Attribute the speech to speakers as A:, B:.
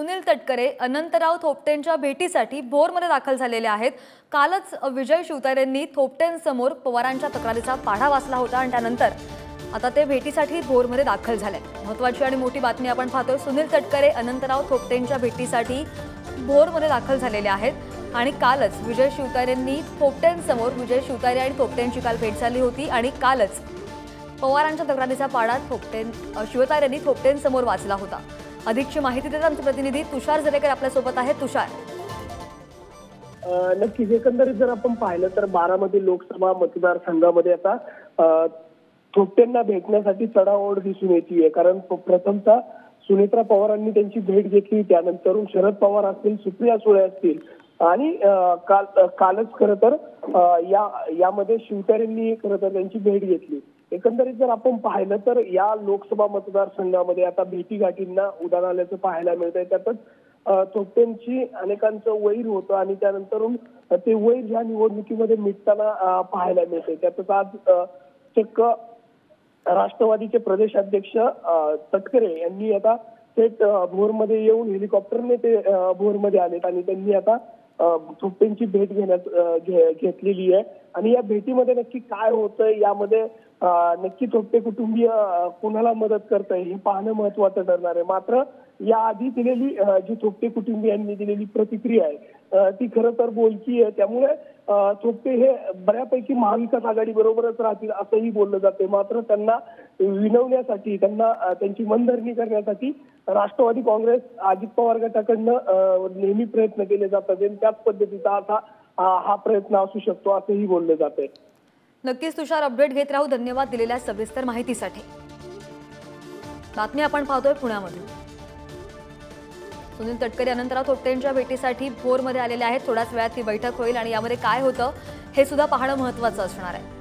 A: सुनील तटकरे अनंतराव थोपटेंच्या भेटीसाठी भोरमध्ये दाखल झालेले आहेत। कालच विजय शिवतारेंनी थोपटेंसमोर पवारांच्या तक्रारीचा पाढा वाचला होता आणि त्यानंतर आता ते भेटीसाठी भोरमध्ये दाखल झाले। महत्त्वाची आणि मोठी बातमी आपण पाहतोय। सुनील तटकरे अनंतराव थोपटेंच्या भेटीसाठी भोरमध्ये दाखल झालेले आहेत आणि कालच विजय शिवतारेंनी थोपटेंसमोर विजय शिवतारे आणि थोपटेंची काल भेट झाली होती आणि कालच पवारांच्या तक्रारीचा पाढा शिवतारेंनी थोपटेंसमोर वाचला होता। अधिकची माहिती देतात आमचे प्रतिनिधी तुषार जरेकर आपल्या सोबत आहेत। तुषार,
B: नक्कीच एकंदरीत जर आपण पाहिलं तर बारामती लोकसभा मतदारसंघामध्ये आता थोपटेंना भेटण्यासाठी चढाओढ दिसून येते। कारण प्रथमतः सुनेत्रा पवारांनी त्यांची भेट घेतली, त्यानंतर शरद पवार असतील, सुप्रिया सुळे असतील आणि कालच खरं तर यामध्ये शिवतारेंनी खरं तर त्यांची भेट घेतली। एकंदरीत जर आपण पाहिलं तर या लोकसभा मतदारसंघामध्ये आता भेटीगाठींना उधाण आल्याचं पाहायला मिळतंय। त्यातच थोपटेंची अनेकांचं वैर होतं आणि त्यानंतरून ते वैर या निवडणुकीमध्ये मिटताना पाहायला मिळतंय। त्यातच आज चक्क राष्ट्रवादीचे प्रदेशाध्यक्ष तटकरे यांनी आता थेट भोरमध्ये येऊन हेलिकॉप्टरने ते भोरमध्ये आलेत आणि त्यांनी आता थोपटेंची भेट घेतलेली आहे। आणि या भेटीमध्ये नक्की काय होतंय, यामध्ये नक्की थोपटे कुटुंबीय कोणाला मदत करतंय हे पाहणं महत्त्वाचं ठरणार आहे। मात्र याआधी दिलेली जी थोपटे कुटुंबियांनी दिलेली प्रतिक्रिया आहे ती खरं तर बोलकी आहे। त्यामुळे थोपटे हे बऱ्यापैकी महाविकास आघाडी बरोबरच राहतील असंही बोललं जाते। मात्र त्यांना विनवण्यासाठी, त्यांना त्यांची मनधरणी करण्यासाठी राष्ट्रवादी काँग्रेस अजित पवार गटाकडनं नेहमी प्रयत्न केले जातात आणि त्याच पद्धतीचा आता हा प्रयत्न असू शकतो असंही बोललं जाते।
A: नक्कीच तुषार, अपडेट घेत राहू। धन्यवाद दिलेल्या सविस्तर माहितीसाठी। बातमी आपण पाहतोय पुण्यामध्ये। सुनील तटकरे अनंतराव थोपटेंच्या भेटीसाठी भोरमध्ये आलेले आहेत। थोड्याच वेळात ही बैठक होईल आणि यामध्ये काय होतं हे सुद्धा पाहणं महत्त्वाचं असणार आहे।